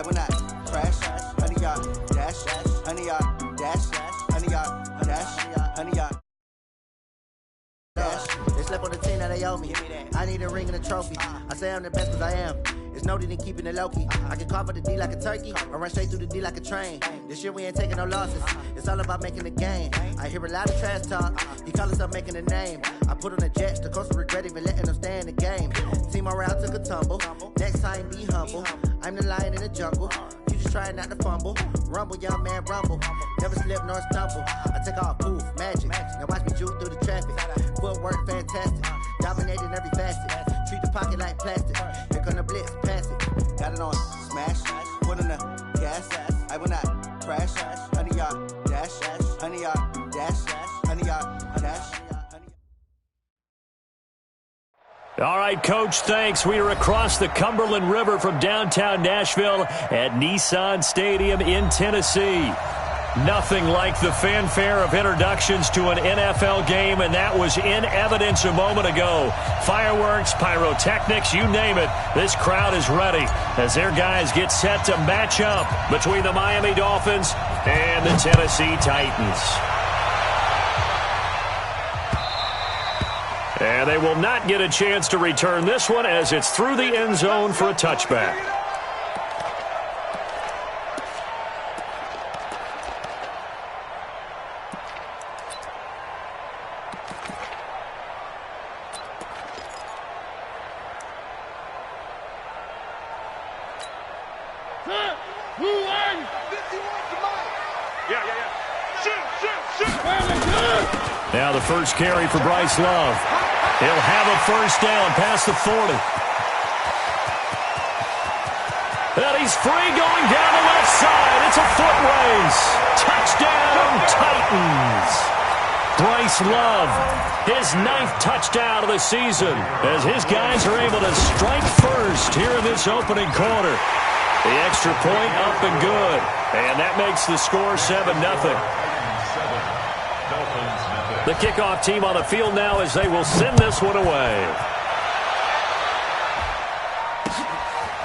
I will not crash. 100-yard dash. 100-yard dash. 100-yard dash. 100-yard. They slept on the team that they owe me. I need a ring and a trophy. I say I'm the best because I am. It's noted in keeping it low-key. I can carve up the D like a turkey or run straight through the D like a train. This year we ain't taking no losses. It's all about making the game. I hear a lot of trash talk. He call himself making a name. I put on the Jets. The coach will regret even letting them stay in the game. Team morale took a tumble. Next time be humble. I'm the lion in the jungle. You just trying not to fumble. Rumble, young man, rumble. Never slip nor stumble. I take off, poof, magic. Now watch me juke through the traffic. Footwork fantastic. Dominating every facet. Treat the pocket like plastic. Here come the blitz, pass it. Got it on smash. Put on the gas. I will not crash. 100-yard dash. 100-yard dash. 100-yard dash. All right, Coach, thanks. We are across the Cumberland River from downtown Nashville at Nissan Stadium in Tennessee. Nothing like the fanfare of introductions to an NFL game, and that was in evidence a moment ago. Fireworks, pyrotechnics, you name it. This crowd is ready as their guys get set to match up between the Miami Dolphins and the Tennessee Titans. And they will not get a chance to return this one as it's through the end zone for a touchback. Now the first carry for Bryce Love. He'll have a first down past the 40. And he's free going down the left side. It's a foot race. Touchdown, Titans. Bryce Love, his 9th touchdown of the season as his guys are able to strike first here in this opening quarter. The extra point up and good. And that makes the score 7-0. The kickoff team on the field now as they will send this one away.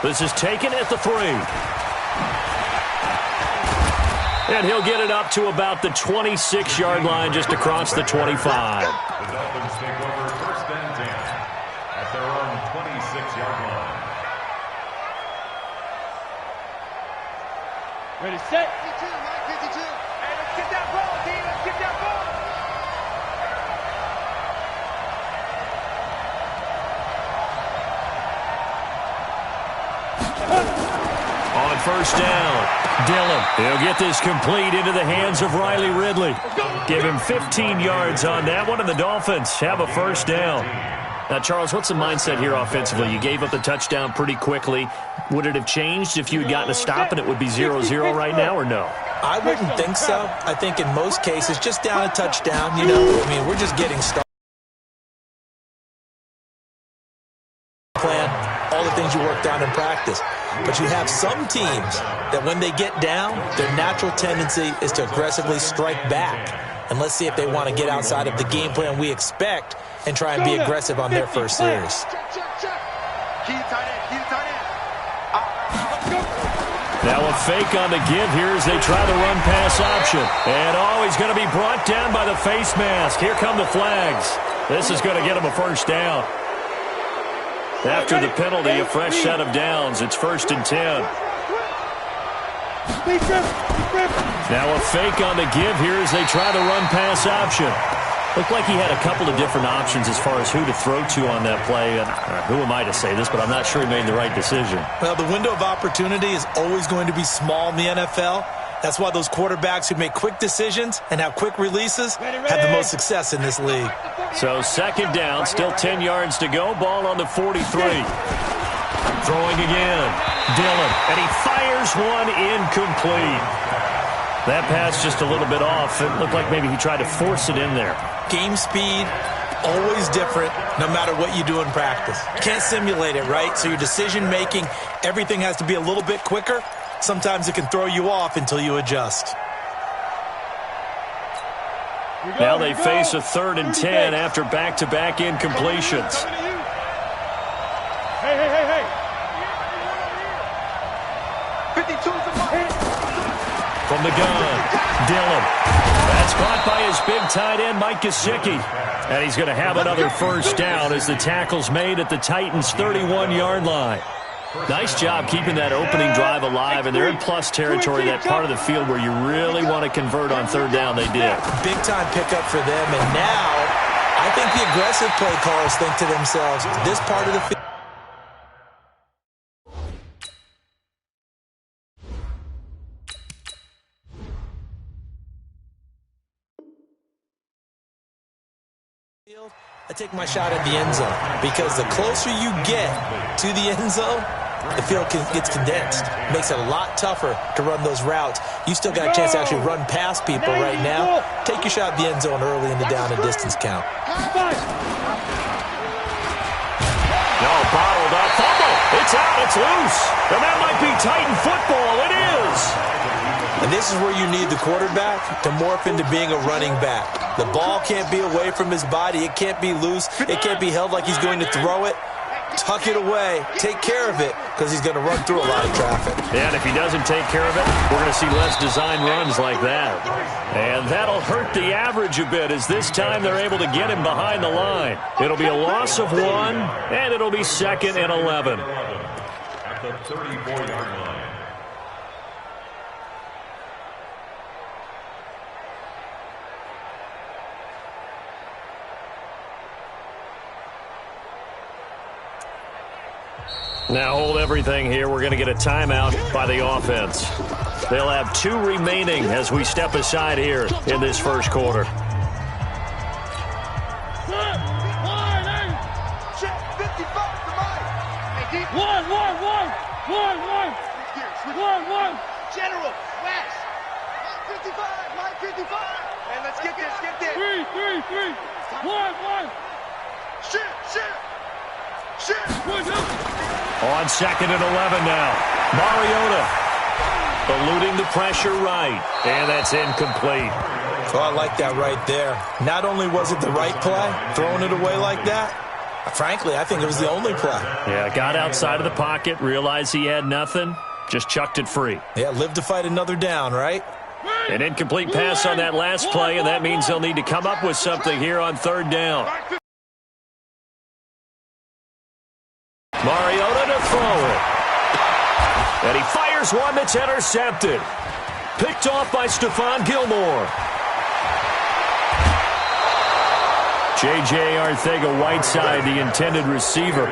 This is taken at the 3. And he'll get it up to about the 26-yard line just across the 25. The Dolphins take over first and 10 at their own 26-yard line. Ready, set. 52, Mike, 52. Hey, let's get that ball, team. Let's get that ball. On first down, Dillon. He'll get this complete into the hands of Riley Ridley. Give him 15 yards on that one, and the Dolphins have a first down. Now, Charles, what's the mindset here offensively? You gave up the touchdown pretty quickly. Would it have changed if you had gotten a stop and it would be 0-0 right now, or no? I wouldn't think so. I think in most cases, just down a touchdown, you know. I mean, we're just getting started. Plan all the things you worked out in practice. But you have some teams that when they get down, their natural tendency is to aggressively strike back. And let's see if they want to get outside of the game plan we expect and try and be aggressive on their first series. Now a fake on the give here as they try the run-pass option. And, he's going to be brought down by the face mask. Here come the flags. This is going to get him a first down. After the penalty, a fresh set of downs. It's 1st and 10. Now a fake on the give here as they try the run-pass option. Looked like he had a couple of different options as far as who to throw to on that play. And who am I to say this, but I'm not sure he made the right decision. Well, the window of opportunity is always going to be small in the NFL. That's why those quarterbacks who make quick decisions and have quick releases have the most success in this league. So 2nd down, still 10 yards to go. Ball on the 43. Throwing again. Dillon, and he fires one incomplete. That pass just a little bit off. It looked like maybe he tried to force it in there. Game speed, always different, no matter what you do in practice. You can't simulate it, right? So your decision-making, everything has to be a little bit quicker. Sometimes it can throw you off until you adjust. Now they face a 3rd and 10 after back-to-back incompletions. Hey. 52, From the gun, Dillon. That's caught by his big tight end, Mike Gesicki. And he's going to have another first down as the tackle's made at the Titans' 31-yard line. Nice job keeping that opening drive alive, and they're in plus territory, that part of the field where you really want to convert on third down. They did. Big-time pickup for them, and now I think the aggressive play callers think to themselves, this part of the field. I take my shot at the end zone, because the closer you get to the end zone, the field gets condensed. Makes it a lot tougher to run those routes. You still got a chance to actually run past people right now. Take your shot at the end zone early in the down and distance count. No, bottled up. Fumble. It's out. It's loose. And that might be Titan football. It is. And this is where you need the quarterback to morph into being a running back. The ball can't be away from his body. It can't be loose. It can't be held like he's going to throw it. Tuck it away. Take care of it, because he's going to run through a lot of traffic. Yeah, and if he doesn't take care of it, we're going to see less design runs like that. And that'll hurt the average a bit, as this time they're able to get him behind the line. It'll be a loss of 1, and it'll be 2nd and 11. At the 34-yard line. Now hold everything here. We're going to get a timeout by the offense. They'll have 2 remaining as we step aside here in this first quarter. General, West. 55, Mike 55. And let's get this, get this. 3. 1. Shit. On 2nd and 11 now. Mariota eluding the pressure right. And that's incomplete. Oh, I like that right there. Not only was it the right play, throwing it away like that, frankly, I think it was the only play. Yeah, got outside of the pocket, realized he had nothing, just chucked it free. Yeah, live to fight another down, right? An incomplete pass on that last play, and that means they'll need to come up with something here on 3rd down. Mariota to throw it. And he fires one that's intercepted. Picked off by Stephon Gilmore. J.J. Arcega-Whiteside, the intended receiver.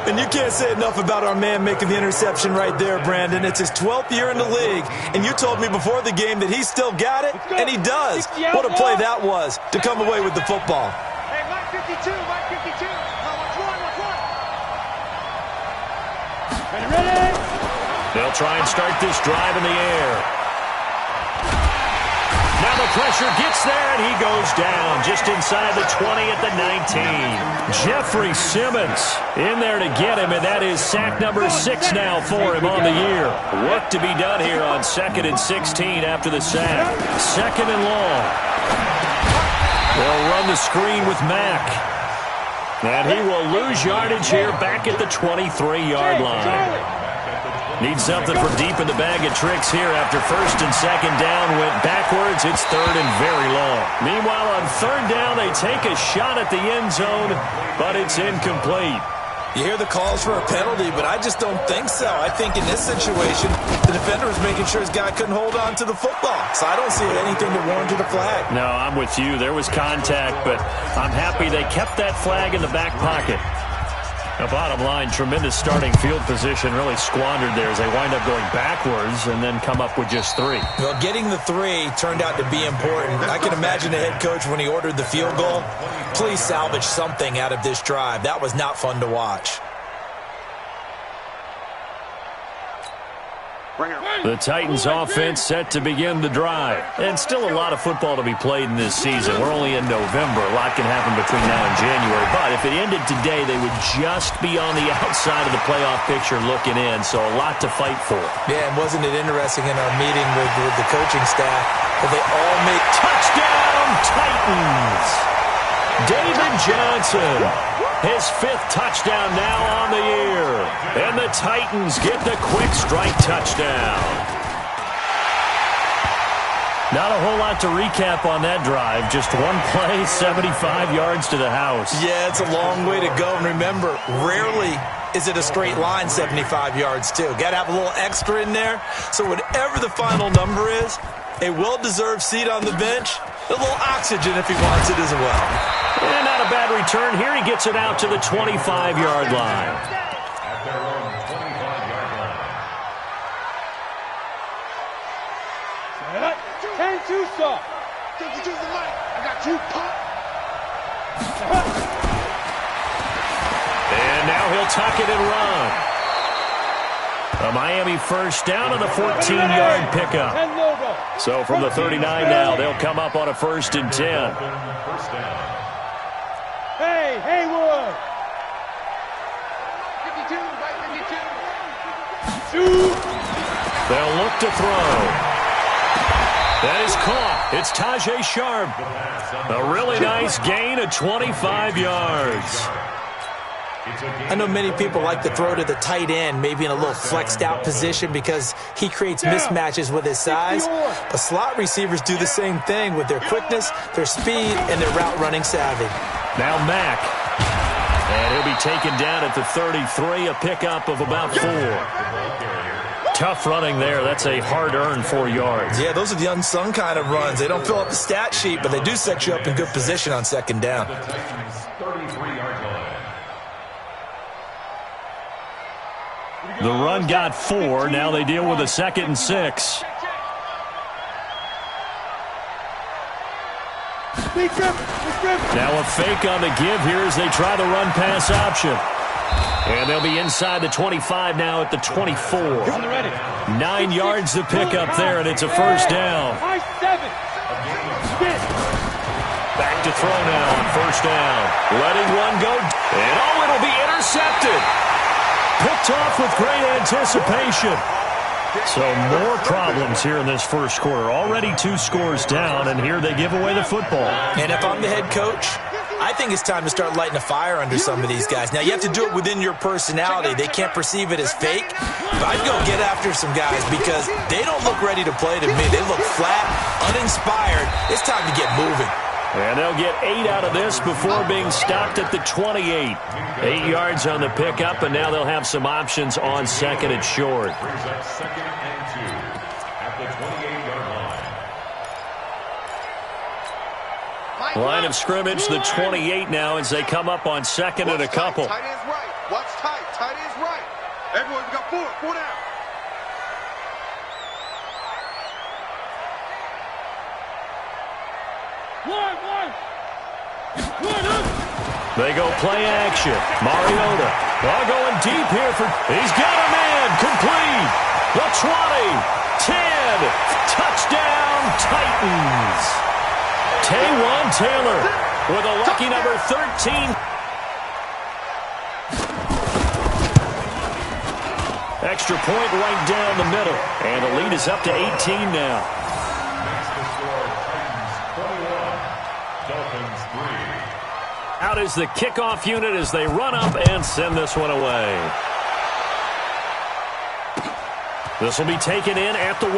And you can't say enough about our man making the interception right there, Brandon. It's his 12th year in the league, and you told me before the game that he still got it, and he does. What a play that was to come away with the football. Hey, Mike 52, Mike 52. Ready? They'll try and start this drive in the air. Now the pressure gets there, and he goes down just inside the 20 at the 19. Jeffrey Simmons in there to get him, and that is sack number 6 now for him on the year. Work to be done here on 2nd and 16 after the sack. 2nd and long. They'll run the screen with Mack. And he will lose yardage here back at the 23-yard line. Needs something from deep in the bag of tricks here after 1st and 2nd down went backwards. It's 3rd and very long. Meanwhile, on 3rd down, they take a shot at the end zone, but it's incomplete. You hear the calls for a penalty, but I just don't think so. I think in this situation, the defender was making sure his guy couldn't hold on to the football. So I don't see anything to warrant a flag. No, I'm with you. There was contact, but I'm happy they kept that flag in the back pocket. Now, bottom line, tremendous starting field position really squandered there as they wind up going backwards and then come up with just 3. Well, getting the 3 turned out to be important. I can imagine the head coach when he ordered the field goal. Please salvage something out of this drive. That was not fun to watch. The Titans offense set to begin the drive. And still a lot of football to be played in this season. We're only in November. A lot can happen between now and January. But if it ended today, they would just be on the outside of the playoff picture looking in. So a lot to fight for. Yeah, and wasn't it interesting in our meeting with the coaching staff that they all make touchdown Titans. David Johnson His 5th touchdown now on the year. And the Titans get the quick strike touchdown. Not a whole lot to recap on that drive. Just one play, 75 yards to the house. Yeah, it's a long way to go. And remember, rarely is it a straight line 75 yards, too. Got to have a little extra in there. So whatever the final number is, a well-deserved seat on the bench, a little oxygen if he wants it as well. And not a bad return here. He gets it out to the 25-yard line. At their own 25-yard line. 10-2 stop. 52 the mic. I got you, pop. And now he'll tuck it and run. A Miami first down on the 14-yard pickup. So from the 39 now, they'll come up on a 1st and 10. First down. Hey, Haywood. 52, right 52. They'll look to throw. That is caught. It's Tajay Sharp. A really nice gain of 25 yards. I know many people like to throw to the tight end, maybe in a little flexed out position because he creates mismatches with his size. But slot receivers do the same thing with their quickness, their speed, and their route running savvy. Now Mack. And he'll be taken down at the 33, a pickup of about 4. Tough running there. That's a hard-earned 4 yards. Yeah, those are the unsung kind of runs. They don't fill up the stat sheet, but they do set you up in good position on 2nd down. The Titans' 33-yard line. The run got 4. Now they deal with a 2nd and 6. Now a fake on the give here as they try the run-pass option. And they'll be inside the 25 now at the 24. 9 yards to pick up there, and it's a 1st down. Back to throw now on 1st down. Letting one go. And oh, it'll be intercepted. Picked off with great anticipation. So more problems here in this 1st quarter. Already 2 scores down, and here they give away the football. And if I'm the head coach, I think it's time to start lighting a fire under some of these guys. Now, you have to do it within your personality. They can't perceive it as fake. But I'd go get after some guys because they don't look ready to play to me. They look flat, uninspired. It's time to get moving. And they'll get 8 out of this before being stopped at the 28. 8 yards on the pickup, and now they'll have some options on 2nd and short. Brings up 2nd and 2 at the 28-yard line. Line of scrimmage, the 28 now as they come up on 2nd and a couple. Tight end's right. Watch tight. Tight end's right. Everyone, we got 4. 4 down. They go play action. Mariota. All going deep here for. He's got a man. Complete. The 20. 10. Touchdown, Titans. Taywan Taylor with a lucky number 13. Extra point right down the middle. And the lead is up to 18 now. Next to score, Titans 21, Dolphins 3. Out is the kickoff unit as they run up and send this one away. This will be taken in at the 1.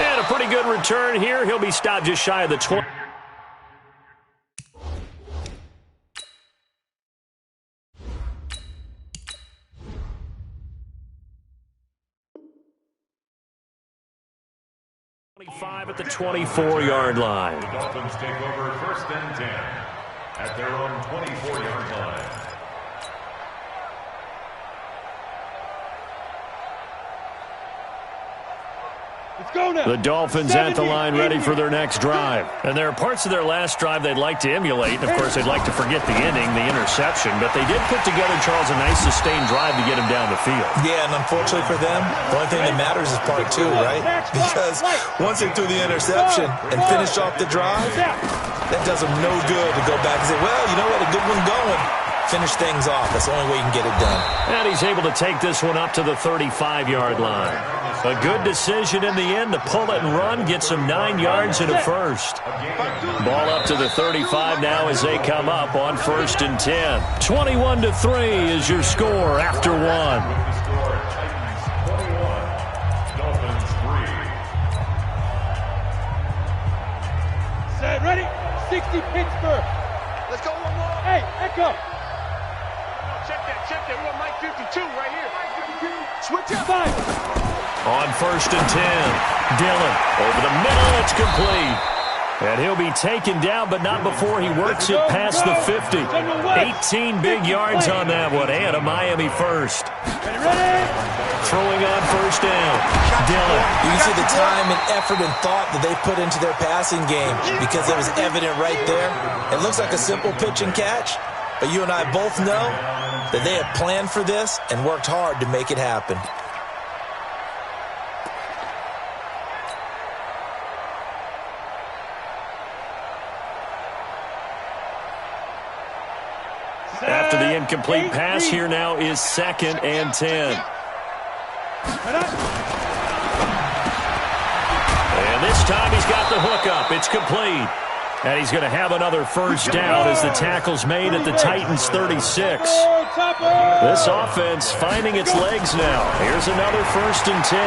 And a pretty good return here. He'll be stopped just shy of the 20. At the 24-yard line. The Dolphins take over 1st and 10 at their own 24-yard line. Let's go now. The Dolphins at the line ready for their next drive. And there are parts of their last drive they'd like to emulate. And, of course, they'd like to forget the ending, the interception. But they did put together, Charles, a nice sustained drive to get him down the field. Yeah, and unfortunately for them, the only thing that matters is part 2, right? Because once they threw the interception and finished off the drive, that does them no good to go back and say, well, you know what, a good one going. finish things off. That's the only way you can get it done. And he's able to take this one up to the 35-yard line. A good decision in the end to pull it and run, get some 9 yards and a first. Ball up to the 35 now as they come up on 1st and 10. 21-3 is your score after one. Set, ready? 60 Pittsburgh. Let's go one more. Hey, echo. Check that. We want Mike 52 right here. Mike 52. Switch up. 5. On 1st and 10. Dillon over the middle. It's complete. And he'll be taken down, but not before he works it past the 50. 18 big yards on that one, and a Miami first. Ready? Throwing on 1st down. Dillon. You can see the time and effort and thought that they put into their passing game because it was evident right there. It looks like a simple pitch and catch, but you and I both know that they have planned for this and worked hard to make it happen. After the incomplete pass, here now is 2nd and 10. And this time he's got the hookup. It's complete. And he's going to have another first down as the tackle's made at the Titans' 36. This offense finding its legs now. Here's another 1st and 10.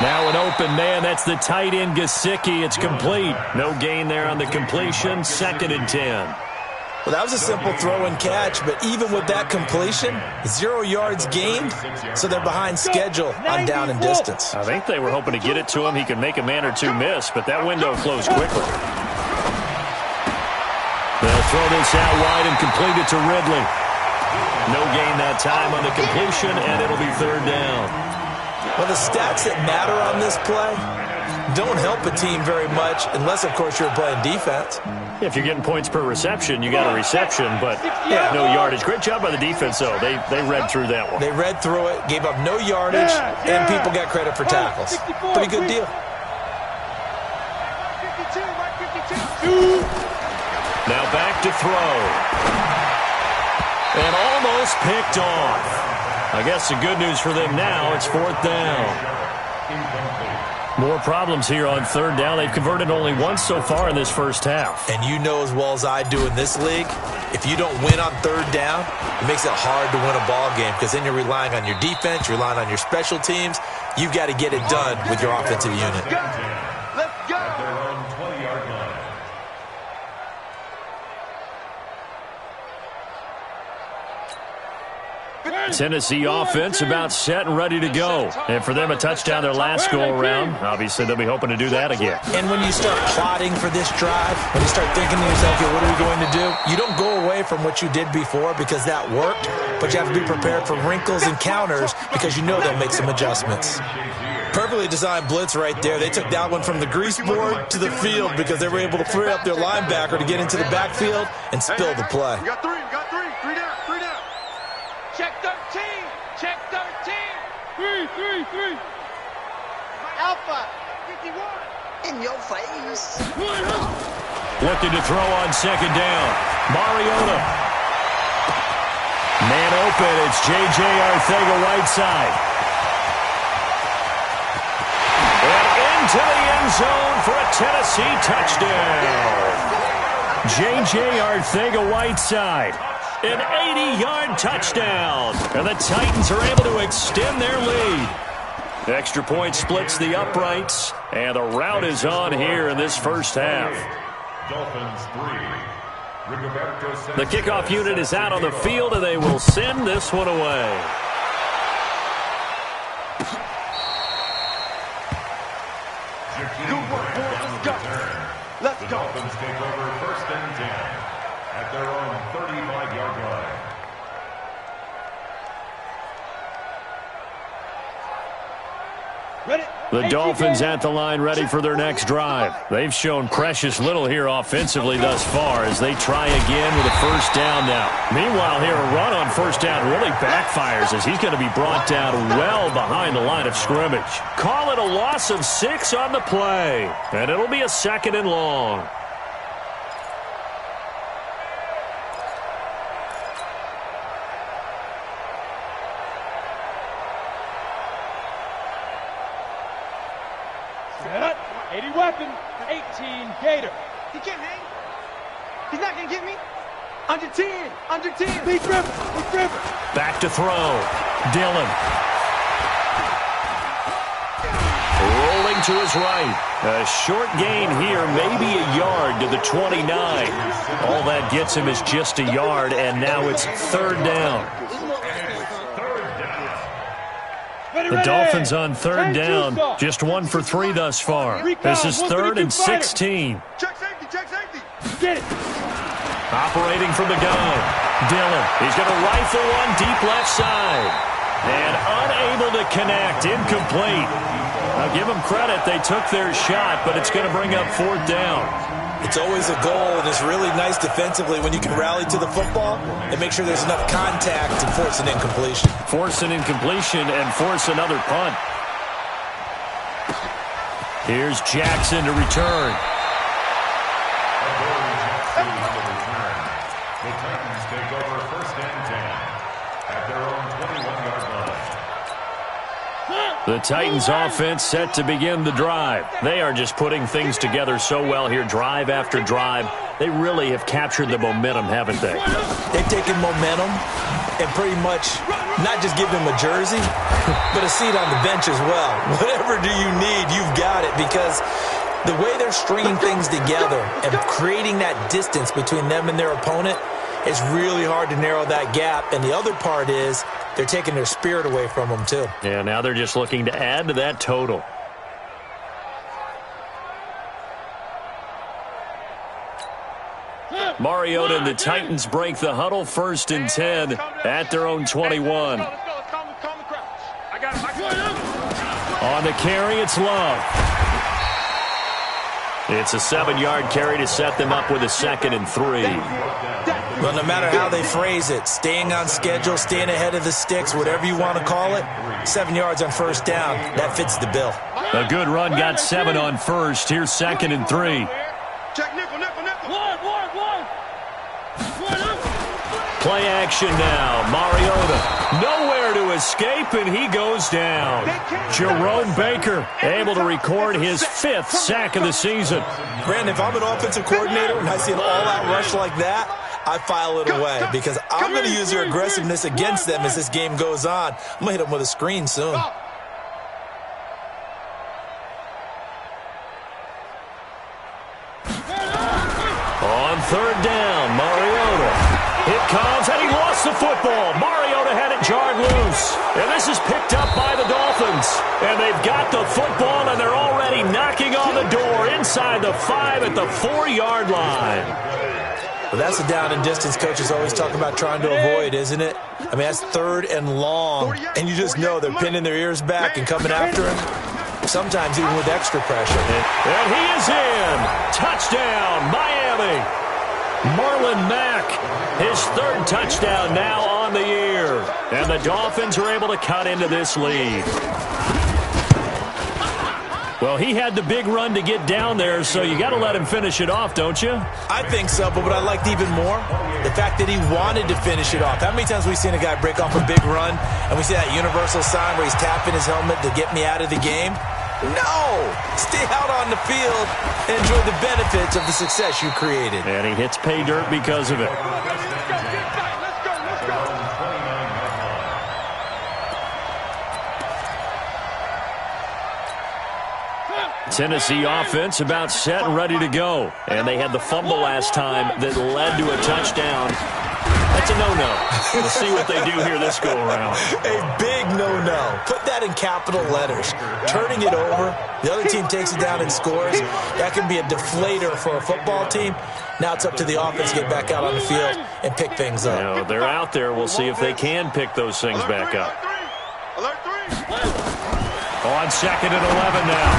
Now an open man. That's the tight end, Gesicki. It's complete. No gain there on the completion. 2nd and 10. Well, that was a simple throw and catch, but even with that completion, 0 yards gained, so they're behind schedule on down and distance. I think they were hoping to get it to him. He could make a man or two miss, but that window closed quickly. They'll throw this out wide and complete it to Ridley. No gain that time on the completion, and it'll be 3rd down. Well, the stats that matter on this play don't help a team very much unless, of course, you're playing defense. If you're getting points per reception, you got a reception, but no yardage. Great job by the defense, though. They read through that one. They read through it, gave up no yardage, and people got credit for tackles. Pretty good deal. 52. Now back to throw. And almost picked off. I guess the good news for them now, it's 4th down. More problems here on 3rd down. They've converted only once so far in this first half. And you know as well as I do in this league, if you don't win on 3rd down, it makes it hard to win a ball game because then you're relying on your defense, you're relying on your special teams. You've got to get it done with your offensive unit. Let's go. At their own 20-yard line. Tennessee offense about set and ready to go. And for them, a touchdown their last go-around. Obviously, they'll be hoping to do that again. And when you start plotting for this drive, when you start thinking to yourself, okay, what are we going to do? You don't go away from what you did before because that worked, but you have to be prepared for wrinkles and counters because you know they'll make some adjustments. Perfectly designed blitz right there. They took that one from the grease board to the field because they were able to free up their linebacker to get into the backfield and spill the play. We got three down. Check 13. Check 13. Three. Alpha. 51. In your face. Looking to throw on 2nd down. Mariota. Man open. It's J.J. Arcega-Whiteside. And into the end zone for a Tennessee touchdown. J.J. Arcega-Whiteside. An 80-yard touchdown. And the Titans are able to extend their lead. Extra point splits the uprights. And the route is on here in this first half. Dolphins 3. The kickoff unit is out on the field, and they will send this one away. Good work, boys. Let's go. The Dolphins take over 1st and 10 at their own 35-yard line. Ready? The Dolphins at the line ready for their next drive. They've shown precious little here offensively thus far as they try again with a first down now. Meanwhile here, a run on first down really backfires as he's going to be brought down well behind the line of scrimmage. Call it a loss of 6 on the play, and it'll be a 2nd and long. 80 weapon, 18 Gator. He can't hang. He's not going to get me. Under 10, under 10. Big river, big river. Back to throw. Dillon. Rolling to his right. A short gain here, maybe a yard to the 29. All that gets him is just a yard, and now it's third down. The Dolphins on third down. Just 1 for 3 thus far. This is 3rd and 16. Check safety, check safety. Get it. Operating from the gun. Dillon. He's going to rifle one deep left side. And unable to connect. Incomplete. Now give them credit. They took their shot, but it's going to bring up 4th down. It's always a goal, and it's really nice defensively when you can rally to the football and make sure there's enough contact to force an incompletion. Force an incompletion and force another punt. Here's Jackson to return. The Titans take over 1st and 10 at their own 21-yard line. The Titans offense set to begin the drive. They are just putting things together so well here, drive after drive. They really have captured the momentum, haven't they? They've taken momentum and pretty much not just give them a jersey, but a seat on the bench as well. Whatever do you need, you've got it, because the way they're stringing things together and creating that distance between them and their opponent, it's really hard to narrow that gap. And the other part is they're taking their spirit away from them, too. Yeah, now they're just looking to add to that total. Mariota and the Titans break the huddle, 1st and 10 at their own 21. On the carry, it's Love. It's a 7-yard carry to set them up with a 2nd and 3. Well, no matter how they phrase it, staying on schedule, staying ahead of the sticks, whatever you want to call it, 7 yards on 1st down, that fits the bill. A good run got 7 on 1st. Here's 2nd and 3. Check nickel, nickel, nickel. One. Play action now. Mariota nowhere to escape, and he goes down. Jerome Baker able to record his 5th sack of the season. Brandon, if I'm an offensive coordinator and I see an all-out rush like that, I file it away because I'm going to use your aggressiveness against them as this game goes on. I'm going to hit them with a screen soon. On 3rd down, Mariota. It comes, and he lost the football. Mariota had it jarred loose. And this is picked up by the Dolphins. And they've got the football, and they're already knocking on the door inside the 5 at the 4-yard line. Well, that's a down and distance coaches always talk about trying to avoid, isn't it? I mean, that's 3rd and long, and you just know they're pinning their ears back and coming after him, sometimes even with extra pressure. And he is in. Touchdown, Miami. Marlon Mack, his 3rd touchdown now on the year. And the Dolphins are able to cut into this lead. Well, he had the big run to get down there, so you got to let him finish it off, don't you? I think so, but what I liked even more, the fact that he wanted to finish it off. How many times have we seen a guy break off a big run, and we see that universal sign where he's tapping his helmet to get me out of the game? No! Stay out on the field and enjoy the benefits of the success you created. And he hits pay dirt because of it. Tennessee offense about set and ready to go. And they had the fumble last time that led to a touchdown. That's a no-no. We'll see what they do here this go-around. A big no-no. Put that in capital letters. Turning it over, the other team takes it down and scores. That can be a deflator for a football team. Now it's up to the offense to get back out on the field and pick things up. You know, they're out there. We'll see if they can pick those things back up. On 2nd and 11 now.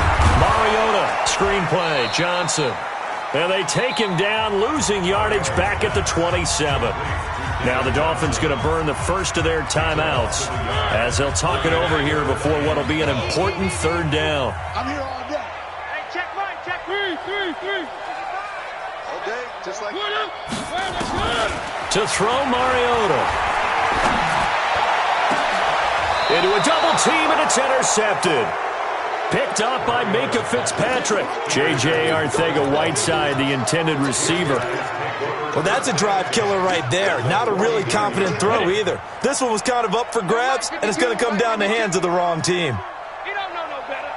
Mariota, screen play, Johnson. And they take him down, losing yardage back at the 27. Now the Dolphins going to burn the first of their timeouts as they'll talk it over here before what will be an important 3rd down. I'm here all day. Hey, check mine, check. 3. All day, just like... To throw Mariota. Into a double team, and it's intercepted. Picked up by Minka Fitzpatrick. J.J. Arcega-Whiteside, the intended receiver. Well, that's a drive killer right there. Not a really confident throw either. This one was kind of up for grabs, and it's going to come down the hands of the wrong team. You don't know no better.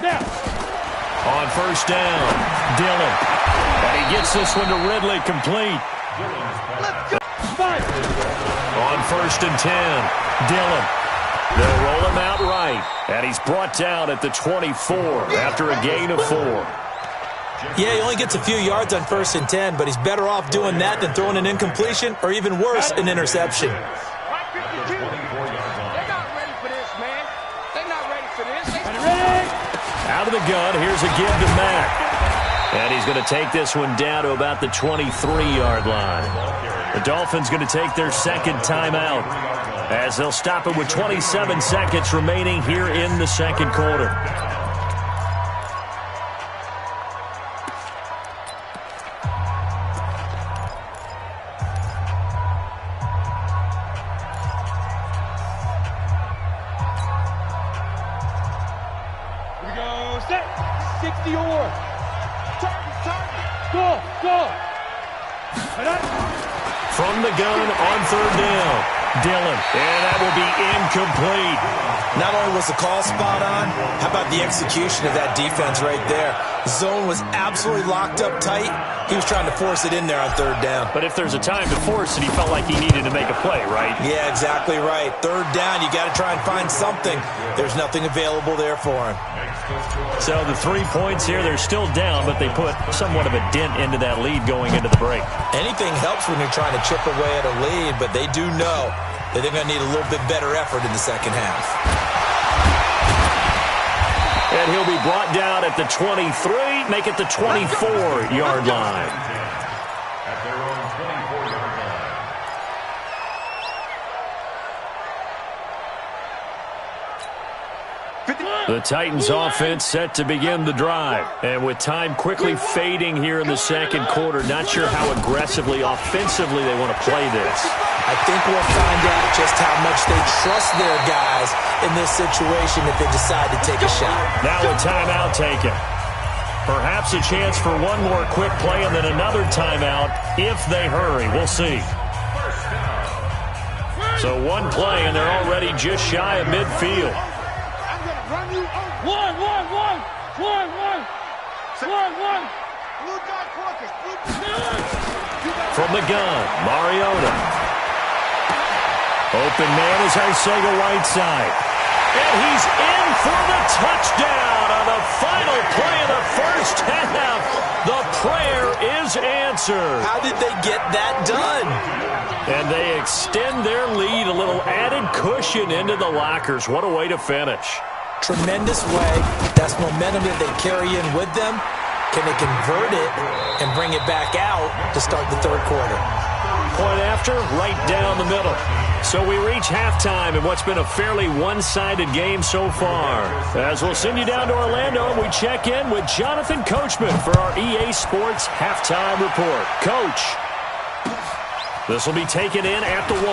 Now. On first down, Dillon. And he gets this one to Ridley, complete. Let's go. Fire. On first and 10, Dillon. They'll roll him out right, and he's brought down at the 24 after a gain of 4. Yeah, he only gets a few yards on first and 10, but he's better off doing that than throwing an incompletion or even worse, an interception. They're not ready for this, man. They're not ready for this. Ready? Out of the gun, here's a give to Mack. And he's going to take this one down to about the 23-yard line. The Dolphins going to take their second timeout as they'll stop it with 27 seconds remaining here in the second quarter. Here we go. Set. 60 or. Go. From the gun on third down, Dillon. And that will be incomplete. Not only was the call spot on, how about the execution of that defense right there? Zone was absolutely locked up tight. He was trying to force it in there on third down. But if there's a time to force it, he felt like he needed to make a play, right? Yeah, exactly right. Third down, you got to try and find something. There's nothing available there for him. So the 3 points here, they're still down, but they put somewhat of a dent into that lead going into the break. Anything helps when you're trying to chip away at a lead, but they do know that they're going to need a little bit better effort in the second half. And he'll be brought down at the 23, make it the 24-yard line. At their own 24-yard line. The Titans offense set to begin the drive. And with time quickly fading here in the second quarter, not sure how aggressively, offensively they want to play this. I think we'll find out just how much they trust their guys in this situation if they decide to take a shot. Now a timeout taken. Perhaps a chance for one more quick play and then another timeout if they hurry. We'll see. So one play, and they're already just shy of midfield. Run you over. One. From the gun, Mariota. Open man is Arcega-Whiteside. And he's in for the touchdown on the final play of the first half. The prayer is answered. How did they get that done? And they extend their lead, a little added cushion into the lockers. What a way to finish. Tremendous way. That's momentum that they carry in with them. Can they convert it and bring it back out to start the third quarter? Point after, right down the middle. So we reach halftime in what's been a fairly one-sided game so far. As we'll send you down to Orlando, and we check in with Jonathan Coachman for our EA Sports Halftime Report. Coach, this will be taken in at the 1.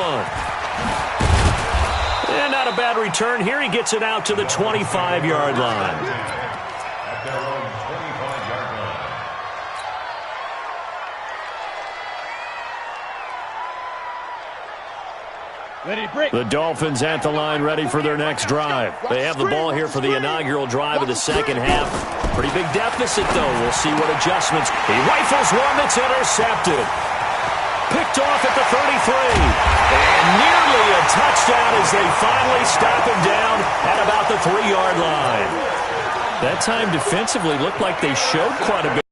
And not a bad return here. He gets it out to the 25-yard line. At their own 25-yard line. Ready, break. The Dolphins at the line ready for their next drive. They have the ball here for the inaugural drive of the second half. Pretty big deficit, though. We'll see what adjustments. He rifles one that's intercepted. Picked off at the 33. And nearly a touchdown as they finally stop him down at about the 3-yard line. That time defensively looked like they showed quite a bit.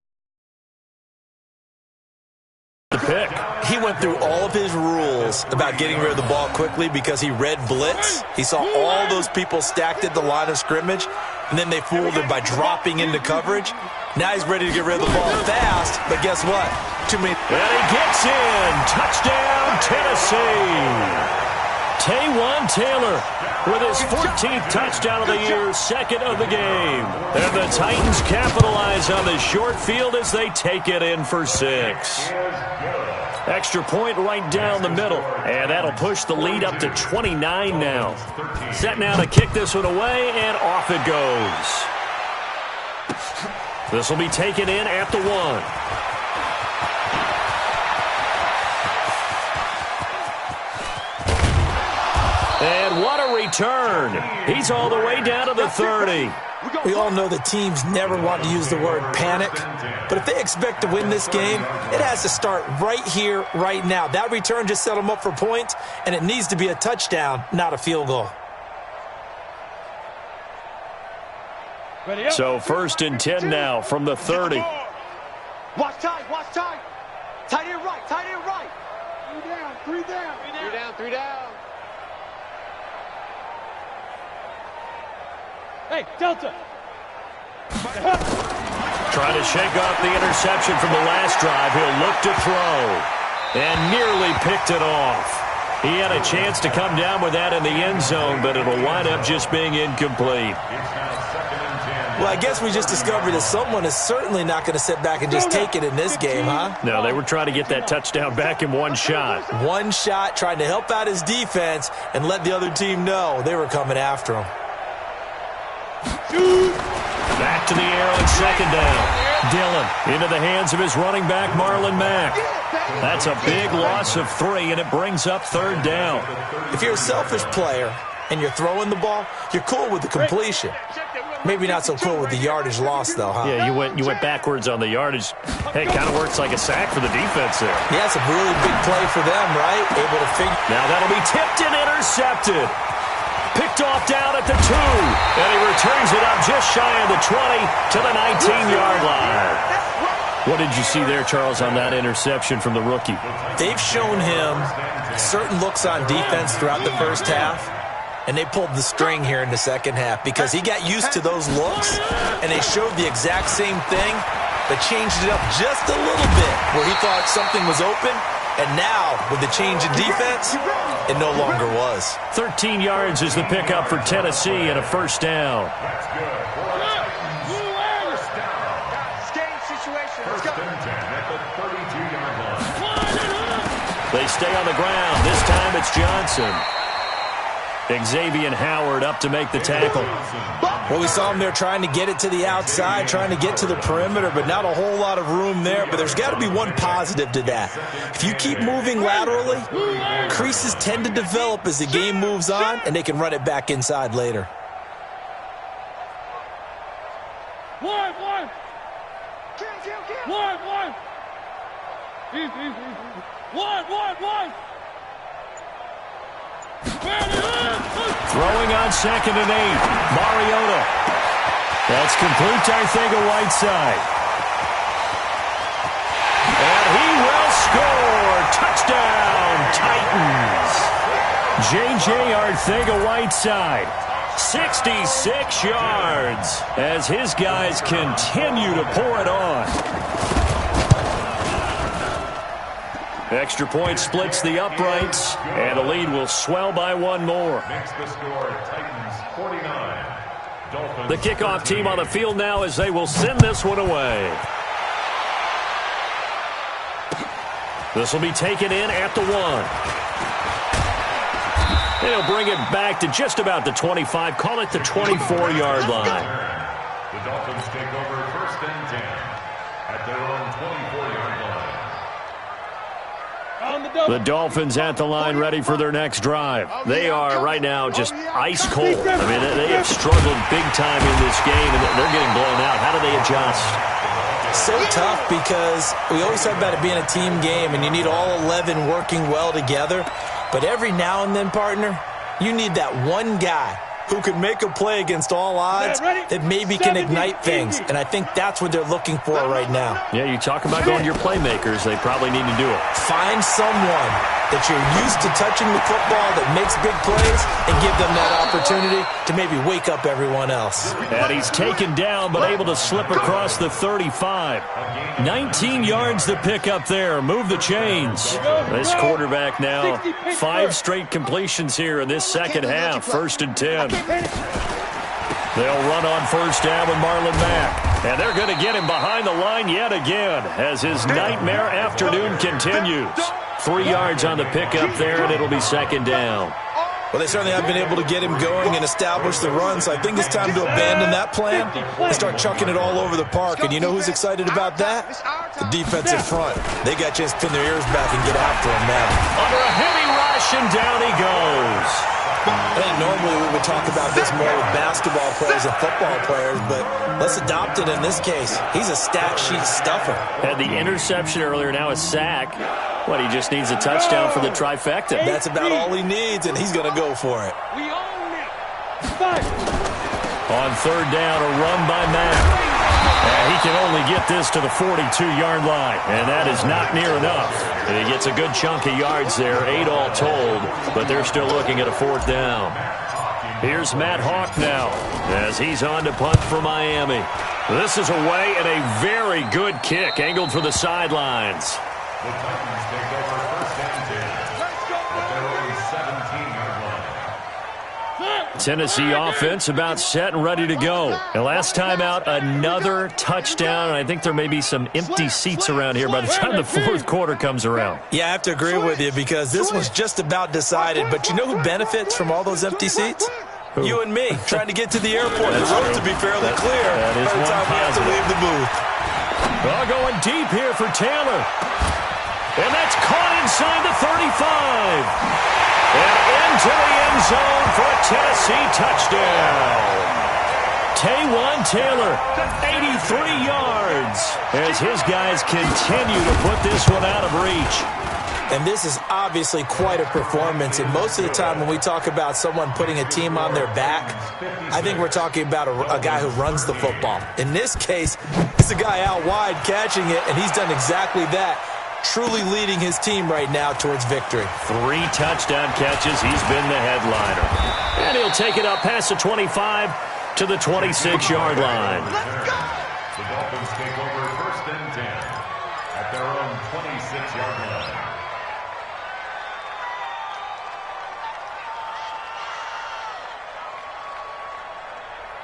The pick. He went through all of his rules about getting rid of the ball quickly because he read blitz. He saw all those people stacked at the line of scrimmage, and then they fooled him by dropping into coverage. Now he's ready to get rid of the ball fast, but guess what? Too many. And he gets in. Touchdown, Tennessee. Taywan Taylor with his 14th touchdown of the year, second of the game. And the Titans capitalize on the short field as they take it in for 6. Extra point right down the middle. And that'll push the lead up to 29 now. Set now to kick this one away, and off it goes. This will be taken in at the 1. And what a return. He's all the way down to the 30. We all know that teams never want to use the word panic, but if they expect to win this game, it has to start right here, right now. That return just set them up for points, and it needs to be a touchdown, not a field goal. So 1st and 10 now from the 30. Watch tight, watch tight. Tight end right, tight end right. 3 down, 3 down. 3 down, 3 down. Hey, Delta. Trying to shake off the interception from the last drive. He'll look to throw. And nearly picked it off. He had a chance to come down with that in the end zone, but it'll wind up just being incomplete. Well, I guess we just discovered that someone is certainly not going to sit back and just take it in this game, huh? No, they were trying to get that touchdown back in one shot. One shot, trying to help out his defense and let the other team know they were coming after him. Back to the air on 2nd down. Dillon into the hands of his running back, Marlon Mack. That's a big loss of 3, and it brings up 3rd down. If you're a selfish player and you're throwing the ball, you're cool with the completion. Maybe not so cool with the yardage loss, though, huh? Yeah, you went backwards on the yardage. Hey, it kind of works like a sack for the defense there. Yeah, it's a really big play for them, right? Able to figure. Now that'll be tipped and intercepted. Picked off down at the 2. And he returns it up just shy of the 20 to the 19-yard line. What did you see there, Charles, on that interception from the rookie? They've shown him certain looks on defense throughout the first half, and they pulled the string here in the second half because he got used to those looks, and they showed the exact same thing, but changed it up just a little bit where he thought something was open, and now, with the change in defense, it no longer was. 13 yards is the pickup for Tennessee and a 1st down. That's good. First and 10 at the 32-yard line. They stay on the ground. This time it's Johnson. Xavier Howard up to make the tackle. Well, we saw him there trying to get it to the outside, trying to get to the perimeter, but not a whole lot of room there. But there's got to be one positive to that. If you keep moving laterally, creases tend to develop as the game moves on, and they can run it back inside later. One. Throwing on 2nd and 8. Mariota. That's complete to Arcega-Whiteside. And he will score. Touchdown, Titans. J.J. Arcega-Whiteside. 66 yards as his guys continue to pour it on. Extra point splits the uprights, and the lead will swell by 1 more. Makes the score Titans 49. Dolphins. The kickoff team on the field now as they will send this one away. This will be taken in at the 1. They'll bring it back to just about the 25, call it the 24-yard line. The Dolphins take over 1st and 10 at their own 24-yard line. The Dolphins at the line ready for their next drive. They are right now just ice cold. I mean, they have struggled big time in this game, and they're getting blown out. How do they adjust? So tough because we always talk about it being a team game, and you need all 11 working well together. But every now and then, partner, you need that one guy who can make a play against all odds that maybe can ignite things. And I think that's what they're looking for right now. Yeah, you talk about going to your playmakers. They probably need to do it. Find someone that you're used to touching the football that makes big plays and give them that opportunity to maybe wake up everyone else. And he's taken down but able to slip across the 35. 19 yards to pick up there. Move the chains. This quarterback now 5 straight completions here in this second half. 1st and 10. They'll run on first down with Marlon Mack. And they're going to get him behind the line yet again as his nightmare afternoon continues. 3 yards on the pickup there, and it'll be second down. Well, they certainly have been able to get him going and establish the run, so I think it's time to abandon that plan and start chucking it all over the park. And you know who's excited about that? The defensive front. They got a chance to pin their ears back and get after him now. Under a heavy rush, and down he goes. I think normally we would talk about this more with basketball players and football players, but let's adopt it in this case. He's a stat sheet stuffer. Had the interception earlier, now a sack. What, he just needs a touchdown for the trifecta. That's about all he needs, and he's going to go for it. We own it. On third down, a run by Mack. And he can only get this to the 42-yard line, and that is not near enough. And he gets a good chunk of yards there, 8 all told, but they're still looking at a fourth down. Here's Matt Hawk now as he's on to punt for Miami. This is away and a very good kick, angled for the sidelines. The Titans take over first and 10 at their own 17-yard line. Tennessee offense about set and ready to go. And last time out, another touchdown. And I think there may be some empty seats around here by the time the fourth quarter comes around. Yeah, I have to agree with you because this one's just about decided. But you know who benefits from all those empty seats? Who? You and me, trying to get to the airport. The road to be fairly clear that is by the time we have to leave the booth. Well, going deep here for Taylor. And that's caught inside the 35. And into the end zone for a Tennessee touchdown. Taywan Taylor, 83 yards, as his guys continue to put this one out of reach. And this is obviously quite a performance. And most of the time when we talk about someone putting a team on their back, I think we're talking about a guy who runs the football. In this case, it's a guy out wide catching it, and he's done exactly that. Truly leading his team right now towards victory. 3 touchdown catches. He's been the headliner. And he'll take it up past the 25 to the 26-yard line. The Dolphins take over first and 10 at their own 26-yard line.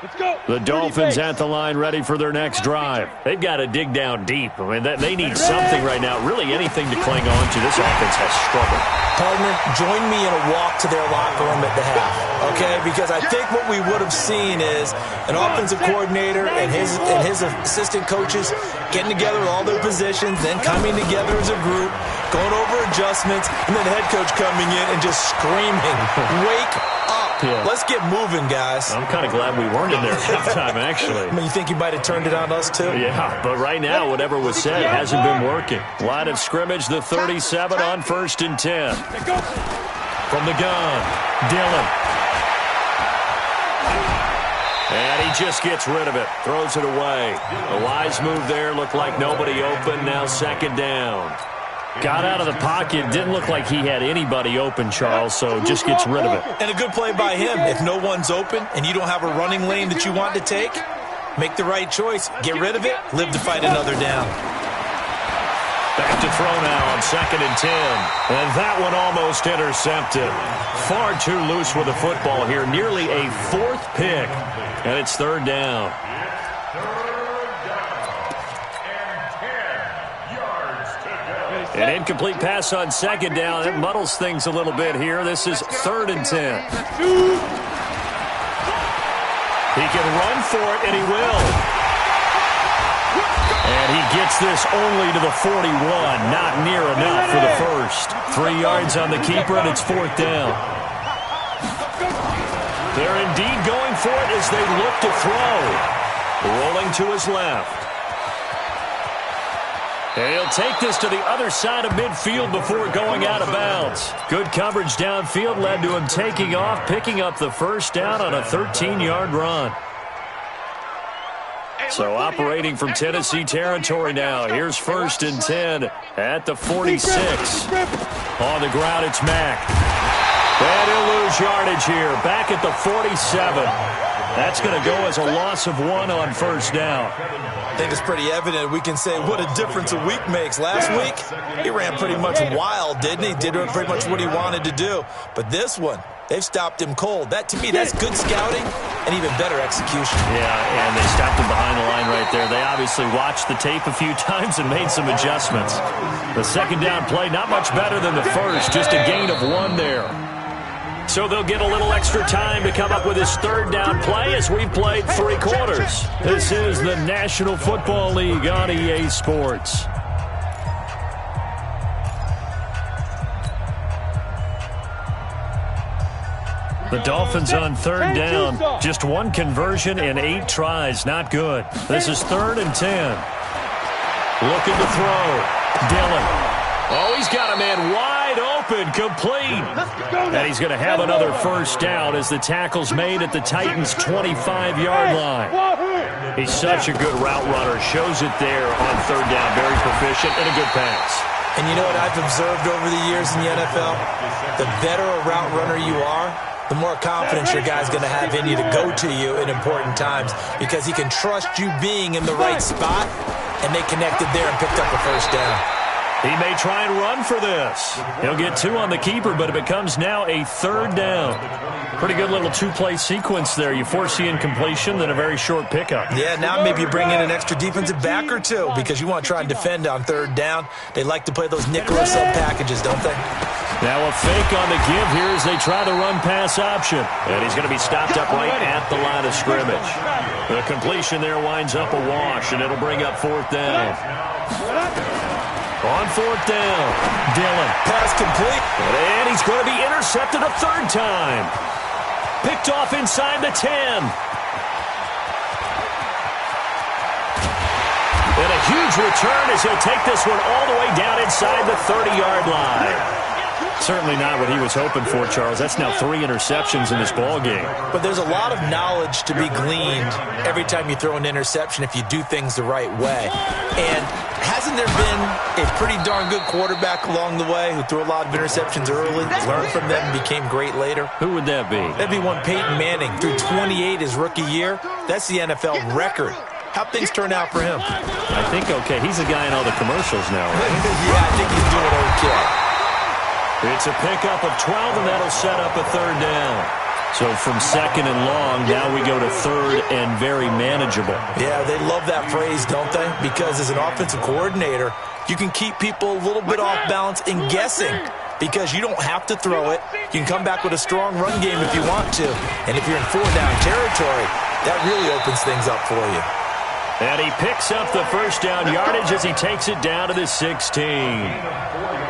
Let's go. The Dolphins at the line ready for their next drive. They've got to dig down deep. I mean, they need something right now, really anything to cling on to. This offense has struggled. Partner, join me in a walk to their locker room at the half, okay? Because I think what we would have seen is an offensive coordinator and his assistant coaches getting together with all their positions, then coming together as a group, going over adjustments, and then the head coach coming in and just screaming, "Wake up. Yeah. Let's get moving, guys." I'm kind of glad we weren't in there at halftime, actually. I mean, you think you might have turned it on us, too? Yeah, but right now, whatever was said hasn't been working. Line of scrimmage, the 37 on first and 10. From the gun, Dillon. And he just gets rid of it, throws it away. A wise move there, looked like nobody open, now second down. Got out of the pocket, didn't look like he had anybody open, Charles, so just gets rid of it. And a good play by him. If no one's open and you don't have a running lane that you want to take, make the right choice. Get rid of it, live to fight another down. Back to throw now on second and 10. And that one almost intercepted. Far too loose with the football here. Nearly a 4th pick. And it's third down. An incomplete pass on second down. It muddles things a little bit here. This is third and 10. He can run for it, and he will. And he gets this only to the 41. Not near enough for the first. 3 yards on the keeper, and it's fourth down. They're indeed going for it as they look to throw. Rolling to his left. And he'll take this to the other side of midfield before going out of bounds. Good coverage downfield led to him taking off, picking up the first down on a 13-yard run. So operating from Tennessee territory now. Here's first and 10 at the 46. On the ground, it's Mack. And he'll lose yardage here. Back at the 47. That's going to go as a loss of 1 on first down. I think it's pretty evident. We can say what a difference a week makes. Last week, he ran pretty much wild, didn't he? Did pretty much what he wanted to do. But this one, They've stopped him cold. That, to me, that's good scouting and even better execution. Yeah, and they stopped him behind the line right there. They obviously watched the tape a few times and made some adjustments. The second down play, not much better than the first, just a gain of 1 there. So they'll get a little extra time to come up with his third down play as we've played 3 quarters. This is the National Football League on EA Sports. The Dolphins on third down. Just 1 conversion in 8 tries. Not good. This is 3rd and 10. Looking to throw. Dillon. Oh, he's got a man wide open. Complete. And he's going to have another first down as the tackle's made at the Titans' 25-yard line. He's such a good route runner. Shows it there on third down. Very proficient and a good pass. And you know what I've observed over the years in the NFL? The better a route runner you are, the more confidence your guy's going to have in you to go to you in important times because he can trust you being in the right spot, and they connected there and picked up a first down. He may try and run for this. He'll get 2 on the keeper, but it becomes now a 3rd down. Pretty good little 2-play sequence there. You force the incompletion, then a very short pickup. Yeah, now maybe you bring in an extra defensive back or 2 because you want to try and defend on 3rd down. They like to play those nickel or sub packages, don't they? Now a fake on the give here as they try the run-pass option. And he's going to be stopped up right at the line of scrimmage. The completion there winds up a wash, and it'll bring up 4th down. On 4th down, Dillon. Pass complete. And he's going to be intercepted a 3rd time. Picked off inside the 10. And a huge return as he'll take this one all the way down inside the 30-yard line. Certainly not what he was hoping for, Charles. That's now 3 interceptions in this ball game. But there's a lot of knowledge to be gleaned every time you throw an interception if you do things the right way. And hasn't there been a pretty darn good quarterback along the way who threw a lot of interceptions early, learned from them, and became great later? Who would that be? That'd be one Peyton Manning. Threw 28 his rookie year. That's the NFL record. How'd things turn out for him? I think okay. He's a guy in all the commercials now, right? Yeah, I think he's doing okay. It's a pickup of 12, and that'll set up a 3rd down. So from 2nd and long, now we go to 3rd and very manageable. Yeah, they love that phrase, don't they? Because as an offensive coordinator, you can keep people a little bit off balance and guessing because you don't have to throw it. You can come back with a strong run game if you want to. And if you're in 4-down territory, that really opens things up for you. And he picks up the first down yardage as he takes it down to the 16.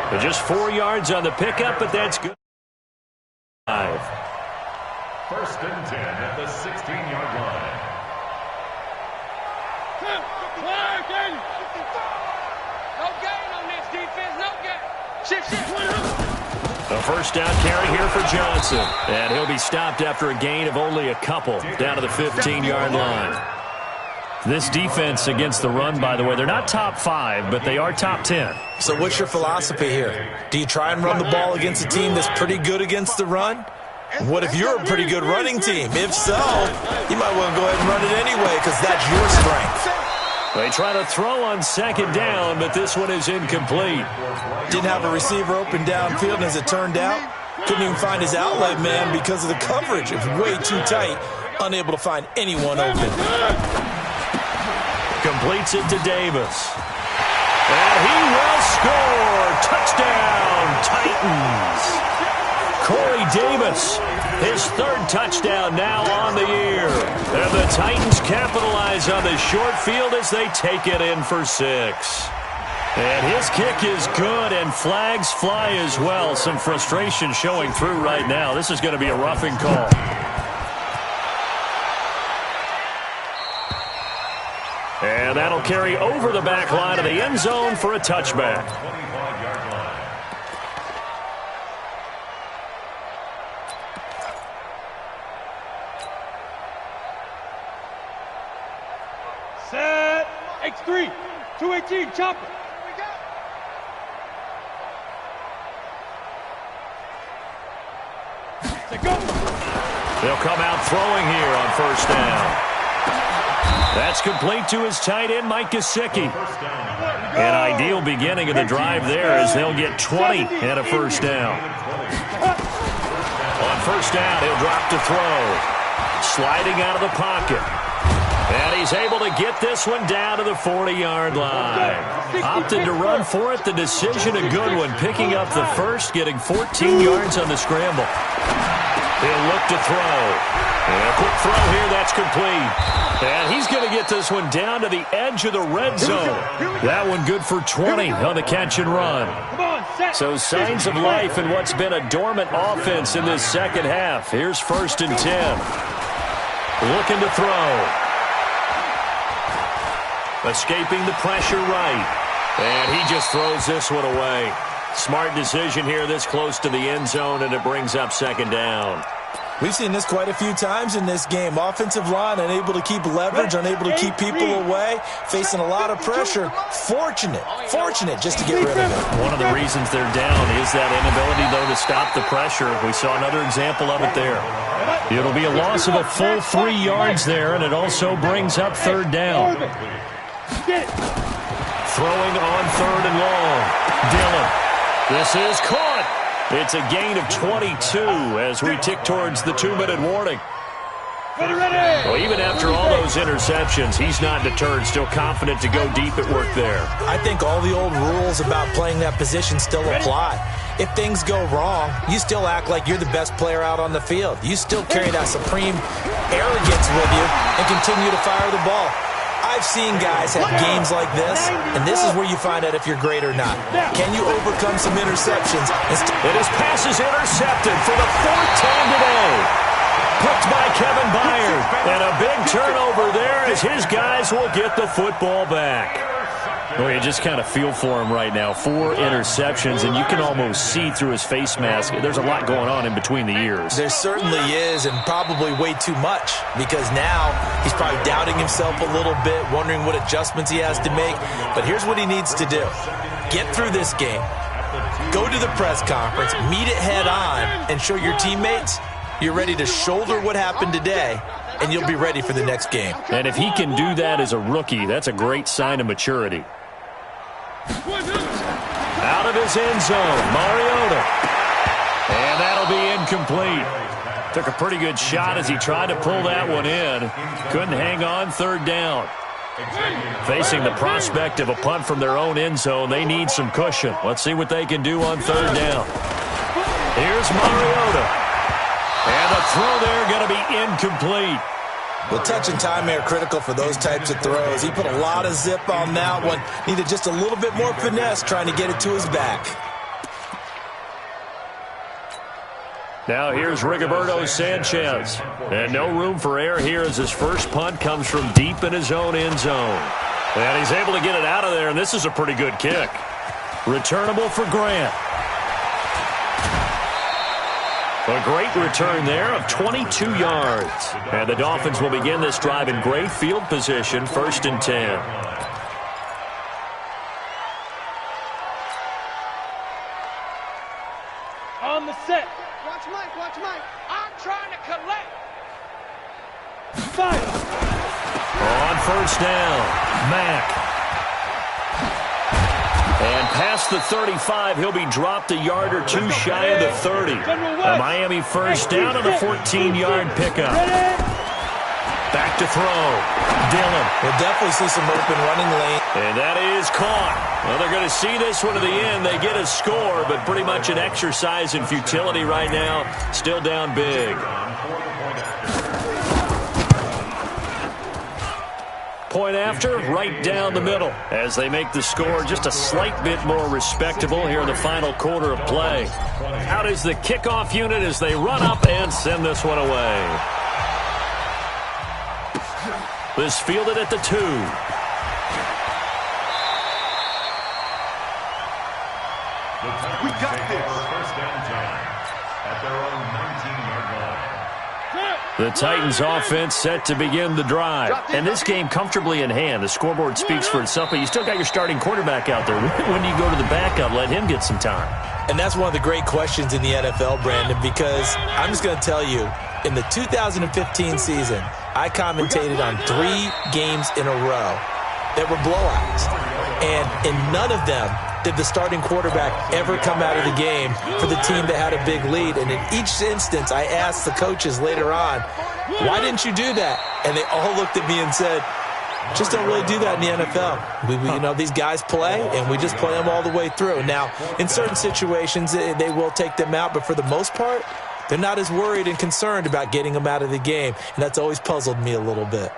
But just 4 yards on the pickup, but that's good. 5. 1st and 10 at the 16-yard line. No gain on this defense, no gain. Shift. A first down carry here for Johnson. And he'll be stopped after a gain of only a couple down to the 15-yard line. This defense against the run, by the way, they're not top 5, but they are top 10. So what's your philosophy here? Do you try and run the ball against a team that's pretty good against the run? What if you're a pretty good running team? If so, you might want to go ahead and run it anyway because that's your strength. They try to throw on 2nd down, but this one is incomplete. Didn't have a receiver open downfield, and as it turned out, couldn't even find his outlet man because of the coverage. It was way too tight, unable to find anyone open. Completes it to Davis. And he will score. Touchdown, Titans. Corey Davis, his 3rd touchdown now on the year. And the Titans capitalize on this short field as they take it in for 6. And his kick is good, and flags fly as well. Some frustration showing through right now. This is going to be a roughing call. And that'll carry over the back line of the end zone for a touchback. 25-yard line. Set. X3. 218. Chopper. Go. They'll come out throwing here on 1st down. That's complete to his tight end, Mike Gesicki. An ideal beginning of the drive there as they'll get 20 and a 1st down. On first down. He'll drop to throw. Sliding out of the pocket. And he's able to get this one down to the 40-yard line. Opted to run for it. The decision a good one. Picking up the first, getting 14 yards on the scramble. He'll look to throw. And a quick throw here. That's complete. And he's going to get this one down to the edge of the red zone. That one good for 20 on the catch and run. So signs of life in what's been a dormant offense in this second half. Here's 1st and 10. Looking to throw. Escaping the pressure right. And he just throws this one away. Smart decision here this close to the end zone, and it brings up 2nd down. We've seen this quite a few times in this game. Offensive line unable to keep leverage, unable to keep people away, facing a lot of pressure. Fortunate just to get rid of it. One of the reasons they're down is that inability, though, to stop the pressure. We saw another example of it there. It'll be a loss of a full 3 yards there, and it also brings up 3rd down. Throwing on 3rd and long. Dillon. This is caught. It's a gain of 22 as we tick towards the 2-minute warning. Well, even after all those interceptions, he's not deterred, still confident to go deep at work there. I think all the old rules about playing that position still apply. If things go wrong, you still act like you're the best player out on the field. You still carry that supreme arrogance with you and continue to fire the ball. I've seen guys have games like this, and this is where you find out if you're great or not. Can you overcome some interceptions? And his pass is intercepted for the 4th time today. Picked by Kevin Byard. And a big turnover there as his guys will get the football back. Well, you just kind of feel for him right now. 4 interceptions, and you can almost see through his face mask. There's a lot going on in between the ears. There certainly is, and probably way too much, because now he's probably doubting himself a little bit, wondering what adjustments he has to make. But here's what he needs to do. Get through this game. Go to the press conference, meet it head on, and show your teammates you're ready to shoulder what happened today, and you'll be ready for the next game. And if he can do that as a rookie, that's a great sign of maturity. Out of his end zone, Mariota. And that'll be incomplete. Took a pretty good shot as he tried to pull that one in. Couldn't hang on, 3rd down. Facing the prospect of a punt from their own end zone, they need some cushion. Let's see what they can do on 3rd down. Here's Mariota. And the throw there going to be incomplete. Well, touch and time are critical for those types of throws. He put a lot of zip on that one. Needed just a little bit more finesse trying to get it to his back. Now here's Rigoberto Sanchez. And no room for error here as his first punt comes from deep in his own end zone. And he's able to get it out of there, and this is a pretty good kick. Returnable for Grant. A great return there of 22 yards. And the Dolphins will begin this drive in great field position, 1st and 10. On the set. Watch Mike. I'm trying to collect. Fire. On 1st down, Mack. And past the 35, he'll be dropped a yard or two shy of the 30. A Miami 1st down on a 14-yard pickup. Back to throw. Dillon. We'll definitely see some open running lane. And that is caught. Well, they're going to see this one to the end. They get a score, but pretty much an exercise in futility right now. Still down big. Point after, right down the middle as they make the score just a slight bit more respectable here in the final quarter of play. Out is the kickoff unit as they run up and send this one away. This fielded at the 2. We got this. First down time at their own 19-yard line. The Titans offense set to begin the drive. And this game comfortably in hand. The scoreboard speaks for itself, but you still got your starting quarterback out there. When do you go to the backup? Let him get some time. And that's one of the great questions in the NFL, Brandon, because I'm just going to tell you, in the 2015 season, I commentated on 3 games in a row that were blowouts. And in none of them did the starting quarterback ever come out of the game for the team that had a big lead. And in each instance, I asked the coaches later on, why didn't you do that? And they all looked at me and said, just don't really do that in the NFL. These guys play, and we just play them all the way through. Now, in certain situations, they will take them out, but for the most part, they're not as worried and concerned about getting them out of the game, and that's always puzzled me a little bit.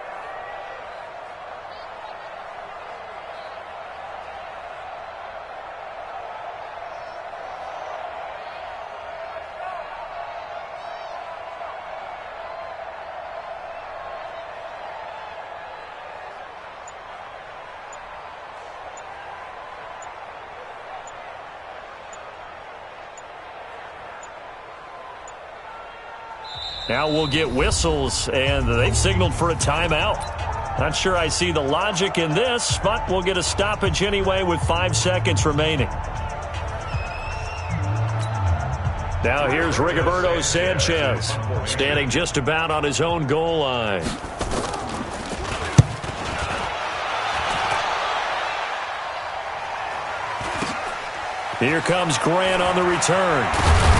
Now we'll get whistles, and they've signaled for a timeout. Not sure I see the logic in this, but we'll get a stoppage anyway with 5 seconds remaining. Now here's Rigoberto Sanchez, standing just about on his own goal line. Here comes Grant on the return.